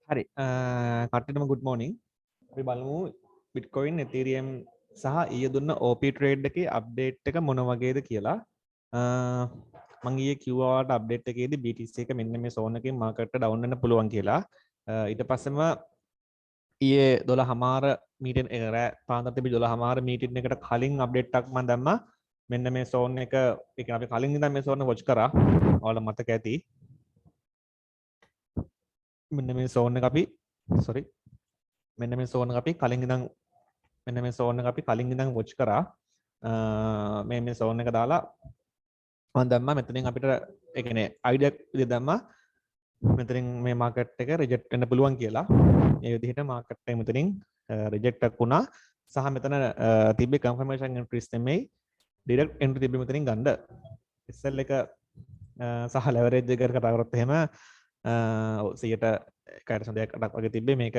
හරි කට්ටියටම good morning. අපි බලමු Bitcoin Ethereum සහ ඊයේ දුන්න OP trade එකේ update එක මොන වගේද කියලා. මම ඊයේ කිව්වාට update එකේදී BTC එක මෙන්න මේ zone එකෙන් market එක down වෙන්න පුළුවන් කියලා. ඊට පස්සෙම ඊයේ 12:00 meeting එක රෑ පාන්දර තිබි 12:00 meeting එකට කලින් update එකක් මම දැම්මා. මෙන්න මේ zone එක ඒ කියන්නේ අපි කලින් ඉඳන් මේ zone එක watch කරා. ඔයාලා මතක ඇති. මෙන්න මේ zone එක අපි sorry මෙන්න මේ zone එක අපි කලින් ඉඳන් මෙන්න මේ zone එක අපි කලින් ඉඳන් watch කරා මේ zone එක දාලා මම දැම්මා මෙතනින් අපිට ඒ කියන්නේ idea විදිහට දැම්මා මෙතනින් මේ market එක reject වෙන්න පුළුවන් කියලා මේ විදිහට market එක මෙතනින් reject එකක් වුණා සහ මෙතන තිබ්බේ confirmation entries නෙමෙයි direct entry තිබ්බේ මෙතනින් ගන්න SL එක සහ leverage එක කතා කරොත් එහෙම 100%ක් වගේ තිබ්බේ මේක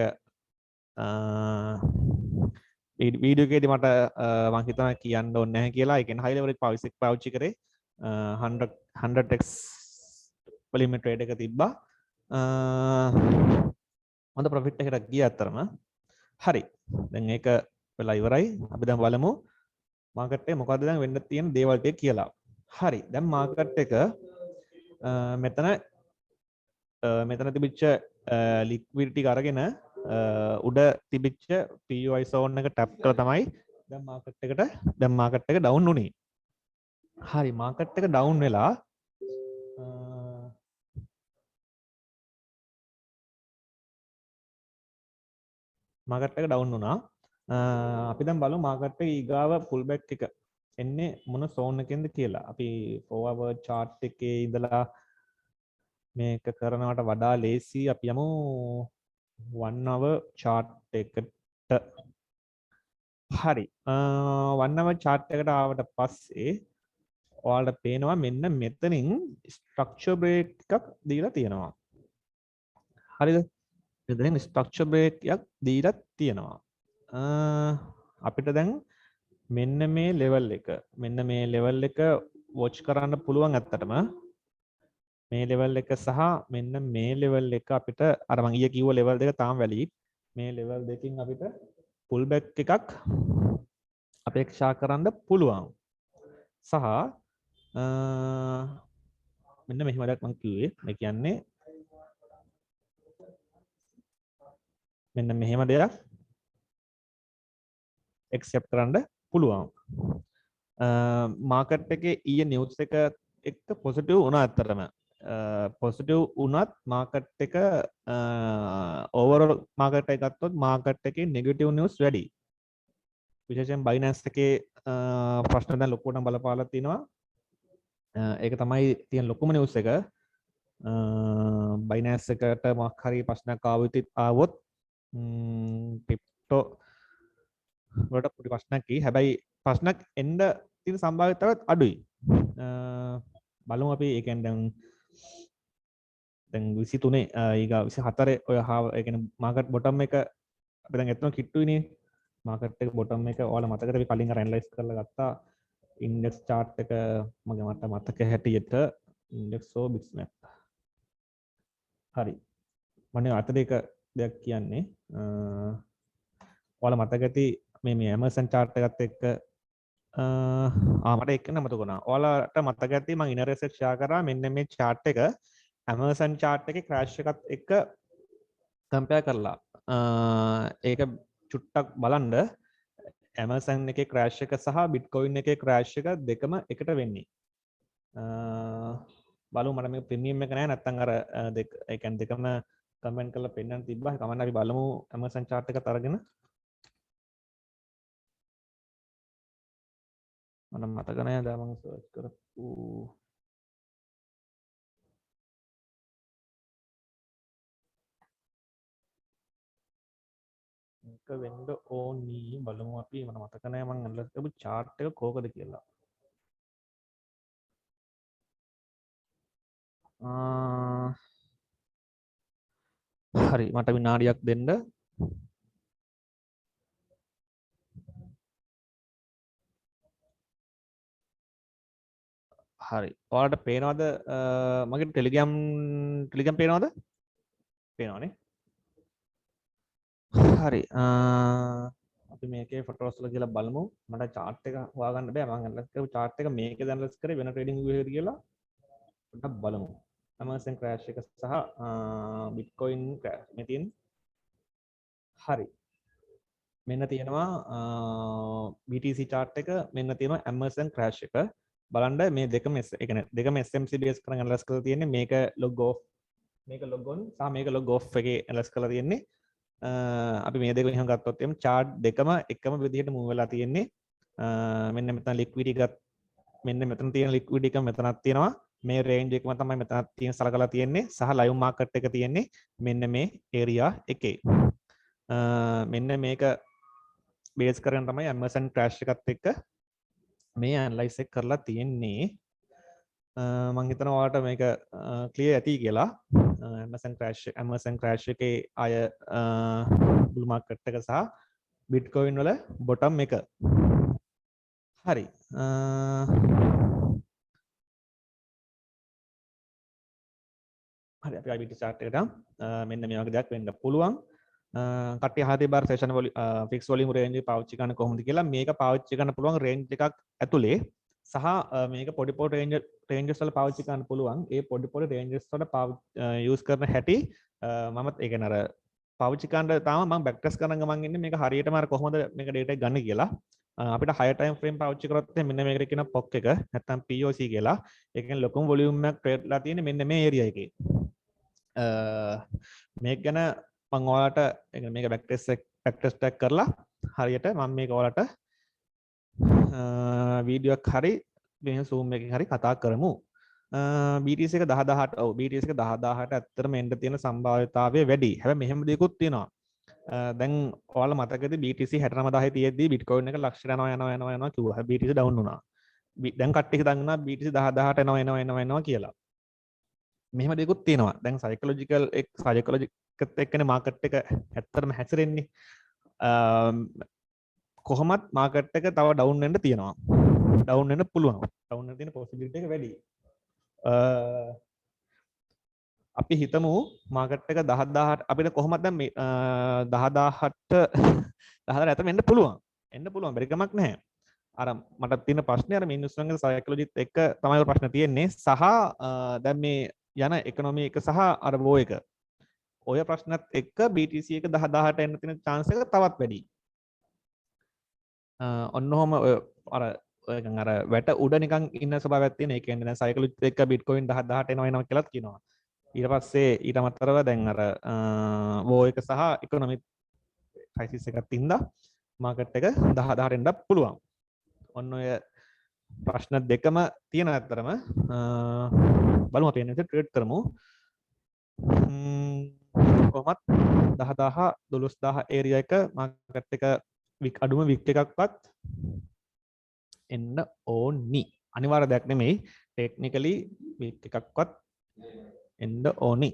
වීඩියෝ එකේදී මට මම හිතනවා කියන්න ඕනේ නැහැ කියලා. ඒ කියන්නේ high leverage පාවිච්චි කරේ 100x වලින් මේ ට්‍රේඩ් එක තිබ්බා. හොඳ ප්‍රොෆිට් එකකට ගියා අතරම. හරි. දැන් ඒක වෙලා ඉවරයි. අපි දැන් බලමු මාකට් එකේ මොකද්ද දැන් වෙන්න තියෙන දේවල් ටික කියලා. හරි. දැන් මාකට් එක මෙතන තිබිච්ච ලික්විඩිටි එක අරගෙන උඩ තිබිච්ච PY zone එක ටැප් කරලා තමයි දැන් මාකට් එක ඩවුන් උනේ. හරි මාකට් එක ඩවුන් වෙලා මාකට් එක ඩවුන් වුණා. අපි දැන් බලමු මාකට් එක ඊගාව පුල් බෑක් එක එන්නේ මොන zone එකෙන්ද කියලා. අපි 4 hour chart එකේ ඉඳලා මේක කරනවට වඩා ලේසි අපි යමු 1 hour chart එකට. හරි 1 hour chart එකට ආවට පස්සේ ඔයාලට පේනවා මෙන්න මෙතනින් structure break එකක් දීලා තියෙනවා. හරිද? මෙතනින් structure break එකක් දීලා තියෙනවා. අපිට දැන් මෙන්න මේ level එක watch කරන්න පුළුවන් ඇත්තටම. මේ level එක සහ මෙන්න මේ level එක අපිට අර මම ඊයේ කිව්ව level දෙක තාම වැලි. මේ level දෙකකින් අපිට pull back එකක් අපේක්ෂා කරන්න පුළුවන්. සහ මෙන්න මෙහෙම දෙයක් මම කිව්වේ. මේ කියන්නේ මෙන්න මෙහෙම දෙයක් accept කරන්න පුළුවන්. මාකට් එකේ ඊයේ නිවුස් එක එක්ක පොසිටිව් වුණා අතරම. පොසිටිව් වුණත් මාකට් එක ඕවරෝල් මාකට් එක ගත්තොත් මාකට් එකේ නෙගටිව් නිවුස් වැඩි. විශේෂයෙන් Binance එකේ ප්‍රශ්න දැන් ලොකුවට බලපාලා තිනවා. ඒක තමයි තියෙන ලොකුම නිවුස් එක. Binance එකට මොකක් හරි ප්‍රශ්නයක් ආවොත් ක්‍රිප්ටෝ වලට පොඩි ප්‍රශ්නයක් එයි. හැබැයි ප්‍රශ්නයක් එන්න තියෙන සම්භාව්‍යතාවයත් අඩුයි. බලමු අපි ඒ කියන්නේ දැන් 23 ඊගා 24 ඔය ඒ කියන්නේ මාකට් බොටම් එක අපි දැන් එතන කිට්ටුයිනේ. මාකට් එක බොටම් එක ඔයාලා මතකද අපි කලින් අර ඇනලයිස් කරලා ගත්තා ඉන්ඩෙක්ස් chart එක මගේ මට මතක හැටියට ඉන්ඩෙක්ස් ඕ බිට්මැප්. හරි. මම අතට එක දෙයක් කියන්නේ ඔයාලා මතක ඇති මේ Amazon chart එකත් එක්ක මට එක නමතක වුණා. ඔයාලට මතක ඇති මම ඉනර් එසෙට් ෂෙයා කරා මෙන්න මේ chart එක Amazon chart එකේ crash එකත් එක්ක compare කරලා. ඒක චුට්ටක් බලන්න Amazon එකේ crash එක සහ Bitcoin එකේ crash එක දෙකම එකට වෙන්නේ. බලමු මට මේ ප්‍රීමියම් එක නෑ නැත්නම් අර දෙක ඒ කියන්නේ දෙකම කමෙන්ට් කරලා පෙන්නන්න තිබ්බා. කමන්න අපි බලමු Amazon chart එකත් අරගෙන. මට මතක නෑ දැන් මම සර්ච් කරපු එක වෙන්න ඕනි. බලමු අපි මට මතක නෑ මම ඇනලයිස් කරපු chart එක කෝකද කියලා. හරි මට විනාඩියක් දෙන්න. හරි ඔයාලට පේනවද මගේ ටෙලිග්‍රෑම් පේනවද? පේනවනේ. හරි අපි මේකේ ෆොටෝස් වල කියලා බලමු. මට chart එක හොයාගන්න බෑ. මම ඇනලයිස් කරපු chart එක මේකේ ඇනලයිස් කරේ වෙන trading view එකකට කියලා පොඩ්ඩක් බලමු. Amazon crash එක සහ Bitcoin crash මේ තියෙන. හරි. මෙන්න තියෙනවා BTC chart එක, මෙන්න තියෙනවා Amazon crash එක. බලන්න මේ දෙකම ඒ කියන්නේ දෙකම SMC base කරන් ඇනලයිස් කරලා තියෙන්නේ. මේක log off, මේක log on සහ මේක log off එකේ ඇනලයිස් කරලා තියෙන්නේ. අපි මේ දෙක මෙහෙම ගත්තොත් එම් chart දෙකම එකම විදිහට move වෙලා තියෙන්නේ. මෙන්න මෙතන liquidity එකත් මෙන්න මෙතන තියෙන liquidity එක මෙතනක් තියෙනවා. මේ range එකම තමයි මෙතනක් තියෙන සලකලා තියෙන්නේ සහ live market එක තියෙන්නේ මෙන්න මේ area එකේ. මෙන්න මේක බේස් කරගෙන තමයි Amazon crash එකත් එක්ක මේ ඇනලයිස් එක කරලා තියෙන්නේ. මම හිතනවා ඔයාලට මේක ක්ලියර් ඇති කියලා. Amazon crash එකේ අය බුල් මාකට් එක සහ Bitcoin වල බොටම් එක. හරි. හරි අපි IBT chart එකට මෙන්න මේ වගේ දෙයක් වෙන්න පුළුවන්. කට්ටිය හදේ බාර සෙෂන් ෆික්ස් වොලියුම් රේන්ජ් එක පාවිච්චි කරන්න කොහොමද කියලා. මේක පාවිච්චි කරන්න පුළුවන් රේන්ජ් එකක් ඇතුලේ සහ මේක පොඩි පොඩි රේන්ජස් වල පාවිච්චි කරන්න පුළුවන්. ඒ පොඩි පොඩි රේන්ජස් වල යූස් කරන හැටි මමත් ඒ කියන්නේ අර පාවිච්චි කරන්න තාම මම බෑක් ටෙස්ට් කරන ගමන් ඉන්නේ මේක හරියටම අර කොහොමද මේක ඩේටා එක ගන්න කියලා. අපිට higher time frame පාවිච්චි කරොත් මෙන්න මේකට කියන POC එක නැත්නම් POC කියලා. ඒ කියන්නේ ලොකුම වොලියුම් එකක් ට්‍රේඩ් ලා තියෙන්නේ මෙන්න මේ ඒරියා එකේ. මේක ගැන මම ඔයාලට මේක බෑක් ටෙස්ට් එකක් කරලා හරියට මම මේක ඔයාලට වීඩියෝ එකක් හරි මේ zoom එකකින් හරි කතා කරමු. BTC එක 10000ට ඔව් BTC එක 10000ට ඇත්තටම එන්න තියෙන සම්භාව්‍යතාවය වැඩි. හැබැයි මෙහෙම දෙයක්ත් තියෙනවා. දැන් ඔයාලා මතකද BTC 69000 තියෙද්දි Bitcoin එක ලක්ෂයට යනවා කිව්වා. හැබැයි BTC down වුණා. දැන් කට්ටිය හිතන්නා BTC 10000ට එනවා කියලා. මෙහෙම දෙයක්ත් තියෙනවා. දැන් සයිකොලොජිකත් එක්කනේ මාකට් එක ඇත්තටම හැසිරෙන්නේ. කොහොමත් මාකට් එක තව ඩවුන් වෙන්න තියෙනවා. ඩවුන් වෙන්න පුළුවන්. ඩවුන් වෙන්න තියෙන පොසිබිලිටි එක වැඩි. අපි හිතමු මාකට් එක 10000ට අපිට කොහොමද දැන් මේ 10000ට 10000 ඇතම එන්න පුළුවන්. එන්න පුළුවන් බැරි කමක් නැහැ. අර මට තියෙන ප්‍රශ්නේ අර මිනිස්සුන්ගේ සයිකොලොජිත් එක්ක තමයි ඔය ප්‍රශ්න තියෙන්නේ. සහ දැන් මේ යන ඉකොනොමි එක සහ අර වෝ එක. ඔය ප්‍රශ්නත් එක්ක BTC එක 10000ට එන්න තියෙන chance එක තවත් වැඩි. ඔන්නෝම අර වැට උඩ නිකන් ඉන්න ස්වභාවයක් තියෙන. ඒ කියන්නේ දැන් සයිකොලොජිත් එක්ක Bitcoin 10000ට එනවා කියලාත් කියනවා. ඊට පස්සේ ඊට අමතරව දැන් අර වෝ එක සහ ඉකොනොමික් ක්‍රයිසිස් එකක් තින්දා මාකට් එක 10000ට එන්නත් පුළුවන්. ඔන්න ඔය ප්‍රශ්න දෙකම තියෙන අතරම බලමු අපි එන්නේ ට්‍රේඩ් කරමු. කොහොමත් 10000 12000 ඒරියා එක මාකට් එක අඩුම වික් එකක්වත් එන්න ඕනි. අනිවාර්ය දෙයක් නෙමෙයි. ටෙක්නිකලි වික් එකක්වත් එන්න ඕනි.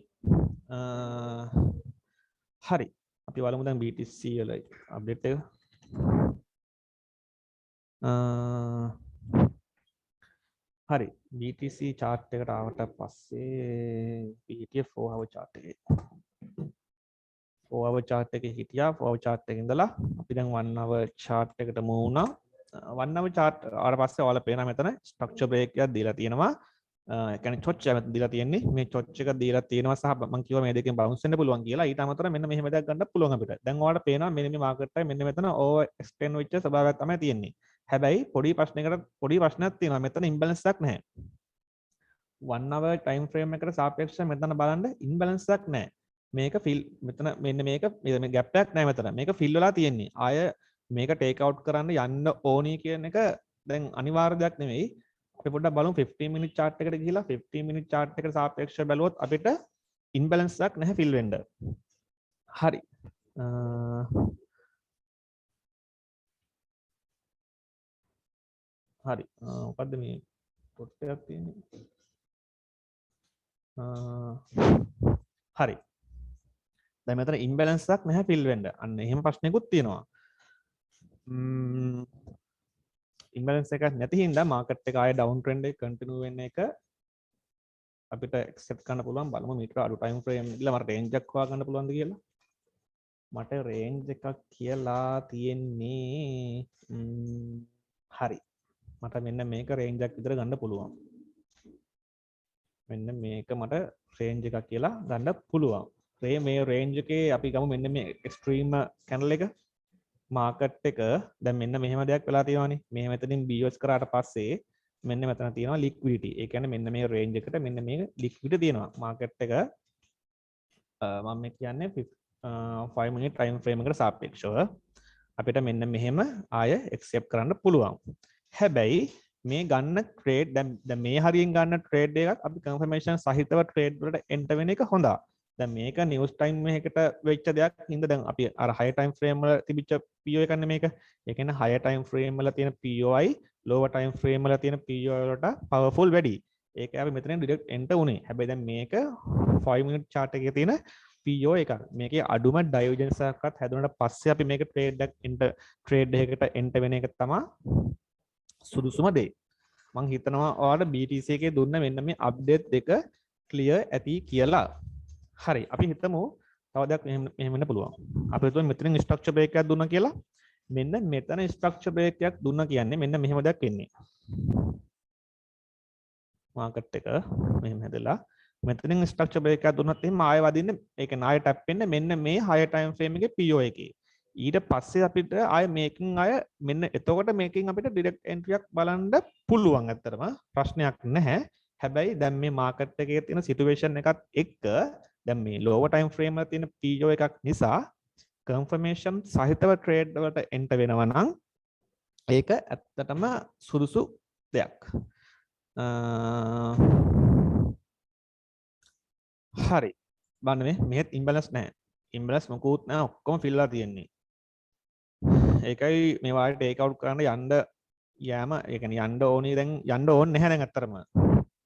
හරි. අපි බලමු දැන් BTC වල අප්ඩේට් එක. හරි. BTC chart එකට ආවට පස්සේ BTC 4 hour chart එකේ 4 hour chart එකේ හිටියා. 4 hour chart එකේ ඉඳලා අපි දැන් 1 hour chart එකට move වුණා. 1 hour chart ආවට පස්සේ ඔයාලා පේනවා මෙතන structure break එකක් දීලා තියෙනවා. ඒ කියන්නේ චොච් එකක් දීලා තියෙන්නේ. මේ චොච් එක දීලා තියෙනවා සහ මම කිව්වා මේ දෙකෙන් බවුන්ස් වෙන්න පුළුවන් කියලා. ඊට අමතරව මෙන්න මෙහෙම දෙයක් ගන්න පුළුවන් අපිට. දැන් ඔයාලට පේනවා මෙන්න මේ මාකට් එකේ මෙන්න මෙතන ඕවර් එක්ස්ටෙන්ඩ් වෙච්ච ස්වභාවයක් තමයි තියෙන්නේ. හැබැයි පොඩි ප්‍රශ්නයක් තියෙනවා. මෙතන ඉම්බැලන්ස් එකක් නැහැ. 1 hour time frame එකට සාපේක්ෂව මෙතන බලන්න ඉම්බැලන්ස් එකක් නැහැ. මේක ෆිල් මෙතන මෙන්න මේක මේ ගැප් එකක් නැහැ මෙතන. මේක ෆිල් වෙලා තියෙන්නේ. ආය මේක ටේක් අවුට් කරන්න යන්න ඕනි කියන එක දැන් අනිවාර්ය දෙයක් නෙමෙයි. අපි පොඩ්ඩක් බලමු 15 minute chart එකට ගිහිලා 15 minute chart එකට සාපේක්ෂව බැලුවොත් අපිට ඉම්බැලන්ස් එකක් නැහැ ෆිල් වෙන්න. හරි. හරි. මොකද්ද මේ පොත් එකක් තියෙන්නේ? හරි. දැන් මෙතන ඉම්බැලන්ස් එකක් නැහැ ෆිල් වෙන්න. අන්න එහෙම ප්‍රශ්නයක්ත් තියෙනවා. ඉම්බැලන්ස් එකක් නැති හින්දා මාකට් එක ආයේ ඩවුන් ට්‍රෙන්ඩ් එක කන්ටිනියු වෙන එක අපිට ඇක්සෙප්ට් කරන්න පුළුවන්. බලමු මීටර අඩු ටයිම් ෆ්‍රේම් ඉදලා මට රේන්ජ් එකක් හොයා ගන්න පුළුවන්ද කියලා. මට රේන්ජ් එකක් කියලා තියෙන්නේ හරි මට මෙන්න මේක රේන්ජ් එකක් විතර ගන්න පුළුවන් මෙන්න මේක මට රේන්ජ් එකක් කියලා ගන්න පුළුවන් මේ රේන්ජ් එකේ අපි ගමු මෙන්න මේ එක්ස්ට්‍රීම් කැන්ඩල් එක මාකට් එක දැන් මෙන්න මෙහෙම දෙයක් වෙලා තියෙනවානේ මෙහෙම මෙතනින් BOS කරාට පස්සේ මෙන්න මෙතන තියෙනවා ලික්විඩිටි ඒ කියන්නේ මෙන්න මේ රේන්ජ් එකට මෙන්න මේ ලික්විඩිටි තියෙනවා මාකට් එක මම මේ කියන්නේ 5 minute time frame එකට සාපේක්ෂව අපිට මෙන්න මෙහෙම ආය accept කරන්න පුළුවන්. හැබැයි මේ ගන්න trade දැන් මේ හරියෙන් ගන්න trade එකක් අපි confirmation සහිතව trade වලට enter වෙන එක හොඳයි. දැන් මේක news time එකකට වෙච්ච දෙයක් හින්දා දැන් අපි අර higher time frame වල තිබිච්ච PO එක නේ මේක. ඒ කියන්නේ higher time frame වල තියෙන POයි lower time frame වල තියෙන PO වලට powerful වැඩි. ඒක අපි මෙතනින් direct enter උනේ. හැබැයි දැන් මේක 5 minute chart එකේ තියෙන PO එකක්. මේකේ අඩුම divergence එකක්වත් හැදුනට පස්සේ අපි මේක trade එකකට enter වෙන එක තමයි සුදුසුම දේ. මම හිතනවා ඔයාලට BTC එකේ දුන්න මෙන්න මේ update දෙක clear ඇති කියලා. හරි අපි හිතමු තව දෙයක් මෙහෙම වෙන්න පුළුවන්. අපි හිතමු මෙතනින් structure break එකක් දුන්නා කියලා. මෙන්න මෙතන structure break එකක් දුන්නා කියන්නේ මෙන්න මෙහෙම දෙයක් වෙන්නේ. මාකට් එක මෙහෙම හැදලා මෙතනින් structure break එකක් දුන්නත් එහෙම ආයෙ වදින්නේ ඒ කියන්නේ ආයෙ tap වෙන්නේ මෙන්න මේ higher time frame එකේ PO එකේ. ඊට පස්සේ අපිට ආයෙ මේකෙන් ආයෙ මෙන්න එතකොට මේකෙන් අපිට direct entry එකක් බලන්න පුළුවන් ඇත්තටම ප්‍රශ්නයක් නැහැ. හැබැයි දැන් මේ මාකට් එකේ තියෙන situation එකත් එක්ක දැන් මේ lower time frame වල තියෙන PO එකක් නිසා confirmation සහිතව trade වලට enter වෙනවා නම් ඒක ඇත්තටම සුදුසු දෙයක්. හරි බලන්න මෙහෙත් imbalance නැහැ. imbalance මොකුත් නැහැ ඔක්කොම fill වෙලා තියෙන්නේ. ඒකයි මේ වාරේ take out කරන්න යන්න යෑම ඒ කියන්නේ යන්න ඕනේ දැන් යන්න ඕනේ නැහැ දැන් අත්‍තරම.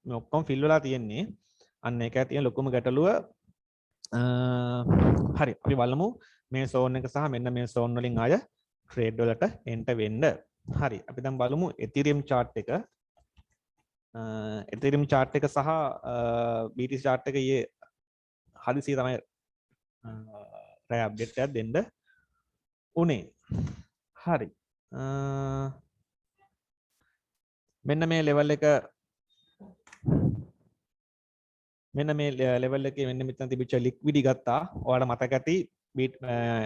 මේ ඔක්කොම fill වෙලා තියෙන්නේ. අන්න ඒකයි තියෙන ලොකුම ගැටලුව. හරි අපි බලමු මේ zone එක සහ මෙන්න මේ zone වලින් ආය trade වලට enter වෙන්න. හරි අපි දැන් බලමු Ethereum chart එක. Ethereum chart එක සහ BTC chart එක ඊයේ හදිසියෙ තමයි රෑ අප්ඩේට් එකක් දෙන්න උනේ. හරි. මෙන්න මේ level එක මෙන්න මේ level එකේ මෙන්න මෙතන තිබිච්ච liquidity ගත්තා. ඔයාලට මතක ඇති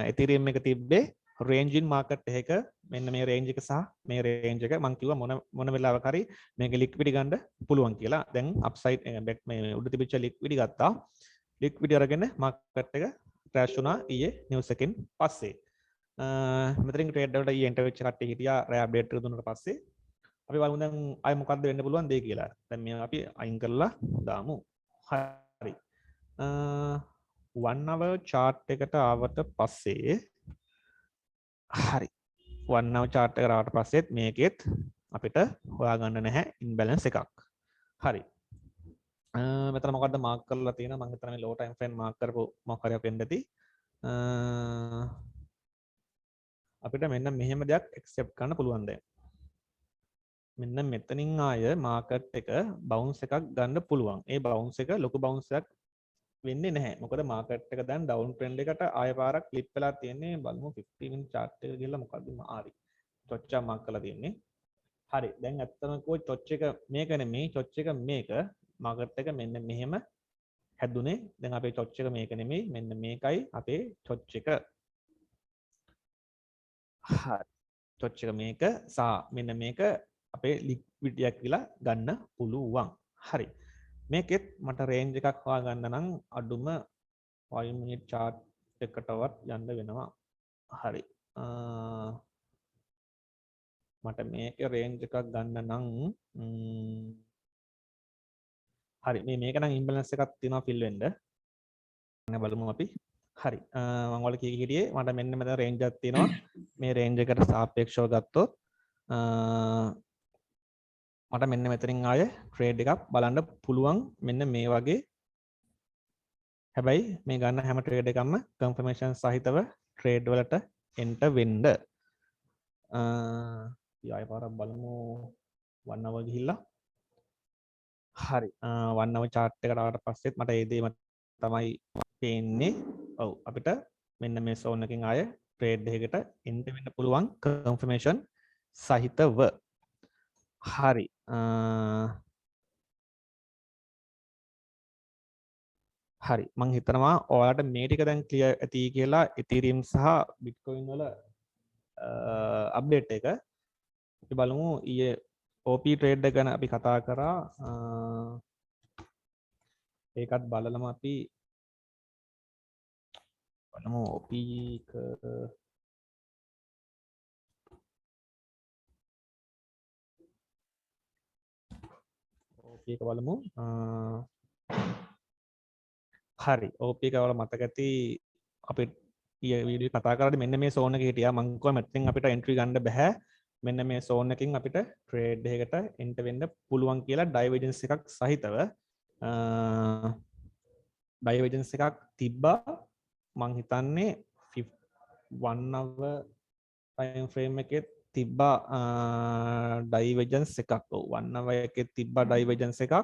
Ethereum එක තිබ්බේ range in market එකක මෙන්න මේ range එක සහ මේ range එක මම කිව්වා මොන වෙලාවක හරි මේක liquidity ගන්න පුළුවන් කියලා. දැන් upside back මේ උඩ තිබිච්ච liquidity ගත්තා. liquidity අරගෙන market එක crash වුණා ඊයේ news එකෙන් පස්සේ. මෙතනින් trade වලට ඊයේ enter වෙච්ච කට්ටිය හිටියා රෑ update එක දුන්නාට පස්සේ. අපි බලමු දැන් ආයි මොකද්ද වෙන්න පුළුවන් දෙය කියලා. දැන් මේ අපි අයින් කරලා දාමු. හරි. 1 hour chart එකට ආවට පස්සේ හරි 1 hour chart එකට ආවට පස්සෙත් මේකෙත් අපිට හොයාගන්න නැහැ imbalance එකක්. හරි. මෙතන මොකද්ද මාක් කරලා තියෙනවා මම හිතන්නේ මේ low time frame මාක් කරපු මොකක් හරි අපෙන් ඇති. අපිට මෙන්න මෙහෙම දෙයක් accept කරන්න පුළුවන් දැන්. මෙන්න මෙතනින් ආය මාකට් එක බවුන්ස් එකක් ගන්න පුළුවන්. ඒ බවුන්ස් එක ලොකු බවුන්ස් එකක් වෙන්නේ නැහැ. මොකද මාකට් එක දැන් ඩවුන් ට්‍රෙන්ඩ් එකට ආය පාරක් ක්ලිප් වෙලා තියෙන්නේ. බලමු 15 minute chart එක ගිහලා මොකද්ද ආරි. චොච්ච මාක් කරලා තියෙන්නේ. හරි. දැන් ඇත්තම කෝ චොච් එක මේක නෙමෙයි. චොච් එක මේක. මාකට් එක මෙන්න මෙහෙම හැදුනේ. දැන් අපේ චොච් එක මේක නෙමෙයි. මෙන්න මේකයි අපේ චොච් එක. හරි. චොච් එක මේක සහ මෙන්න මේක අපේ ලික්විඩිටි එකක් කියලා ගන්න පුළුවන්. හරි. මේකෙත් මට රේන්ජ් එකක් හොයාගන්න නම් අඩුම 5 minute chart එකකටවත් යන්න වෙනවා. හරි. මට මේකේ රේන්ජ් එකක් ගන්න නම් හරි මේක නම් ඉම්බැලන්ස් එකක් තියෙනවා ෆිල් වෙන්න. බලමු අපි. හරි. මම ඔයාලට කී හිටියේ මට මෙන්න මෙතන රේන්ජ් එකක් තියෙනවා. මේ රේන්ජ් එකට සාපේක්ෂව ගත්තොත් මට මෙන්න මෙතනින් ආය ට්‍රේඩ් එකක් බලන්න පුළුවන් මෙන්න මේ වගේ. හැබැයි මේ ගන්න හැම ට්‍රේඩ් එකක්ම කන්ෆර්මේෂන් සහිතව ට්‍රේඩ් වලට එන්ටර් වෙන්න. ආයෙ පාරක් බලමු 1 hour ගිහිල්ලා. හරි 1 hour chart එකට ආවට පස්සෙත් මට ඒ දේම තමයි පේන්නේ. ඔව් අපිට මෙන්න මේ zone එකකින් ආය trade එකකට enter වෙන්න පුළුවන් confirmation සහිතව. හරි. හරි මං හිතනවා ඔයාලට මේ ටික දැන් ක්ලියර් ඇති කියලා Ethereum සහ Bitcoin වල අප්ඩේට් එක. අපි බලමු ඊයේ OP trade එක ගැන අපි කතා කරා. ඒකත් බලලම අපි බලමු OP එක බලමු. හරි OP එක වල මතක ඇති අපි ඊයේ වීඩියෝ කතා කරද්දී මෙන්න මේ zone එකේ හිටියා. මං කිව්වා මෙතෙන් අපිට entry ගන්න බෑ. මෙන්න මේ zone එකකින් අපිට trade එකකට enter වෙන්න පුළුවන් කියලා divergence එකක් සහිතව divergence එකක් තිබ්බා. මං හිතන්නේ 1 hour time frame එකේ තිබ්බා divergence එකක්. ඔව් 1 hour එකේ තිබ්බා divergence එකක්.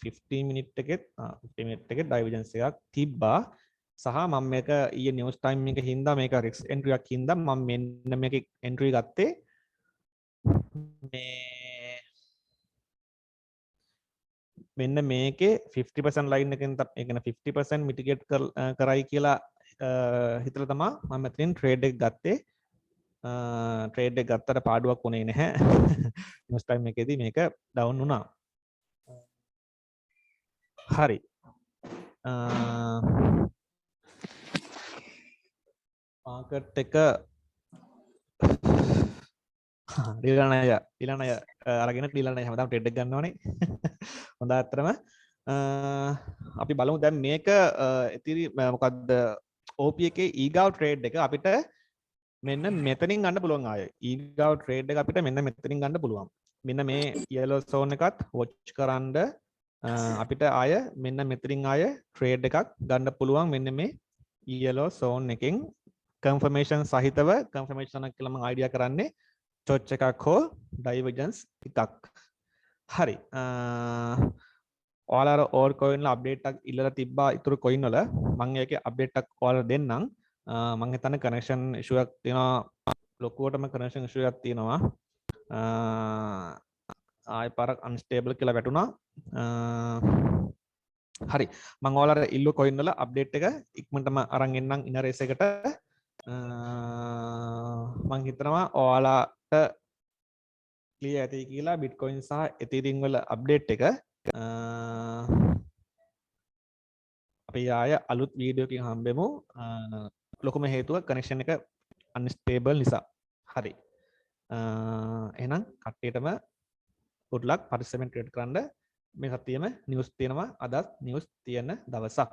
15 minute එකෙත් 15 minute එකේ divergence එකක් තිබ්බා. සහ මම මේක ඊයේ news time එක හින්දා මේක risk entry එකක් හින්දා මම මෙන්න මේකේ entry ගත්තේ මේ මෙන්න මේකේ 50% line එකෙන් ඒ කියන්නේ 50% mitigate කරයි කියලා හිතලා තමයි මම මෙතනින් trade එක ගත්තේ. trade එක ගත්තට පාඩුවක් වුණේ නැහැ. news time එකේදී මේක down වුණා. හරි. මාකට් එක ඊළඟ අය අරගෙන ඊළඟ අය හැමදාම ට්‍රේඩ් එක ගන්නවනේ. හොඳ අතරම අපි බලමු දැන් මේක ඉතිරි මොකද්ද OP එකේ ඊගාව ට්‍රේඩ් එක අපිට මෙන්න මෙතනින් ගන්න පුළුවන් ආයෙ. ඊගාව ට්‍රේඩ් එක අපිට මෙන්න මෙතනින් ගන්න පුළුවන්. මෙන්න මේ yellow zone එකත් watch කරන්ඩ අපිට ආය මෙන්න මෙතනින් ආය ට්‍රේඩ් එකක් ගන්න පුළුවන් මෙන්න මේ yellow zone එකෙන් confirmation සහිතව confirmation එක කියලා මම idea කරන්නේ choch එකක් හෝ divergence එකක්. හරි. ඔයාලා ඕල් coin වල update එකක් ඉල්ලලා තිබ්බා ඊතුරු coin වල මම ඒකේ update එකක් ඔයාලා දෙන්නම්. මම හිතන්නේ connection issue එකක් තියෙනවා ලොකුවටම connection issue එකක් තියෙනවා. ආය පාරක් unstable කියලා වැටුණා. හරි මම ඔයාලට ඉල්ලු coin වල update එක ඉක්මනටම අරන් එන්නම් inner race එකට. මම හිතනවා ඔයාලට clear ඇති කියලා Bitcoin සහ Ethereum වල update එක අපි ආය අලුත් වීඩියෝ එකකින් හම්බෙමු. ලොකුම හේතුව connection එක unstable නිසා. හරි. එහෙනම් කට්ටියටම good luck පරිස්සමෙන් ට්‍රේඩ් කරන්න. මේ සතියේම නිවුස් තියෙනවා. අදත් නිවුස් තියෙන දවසක්.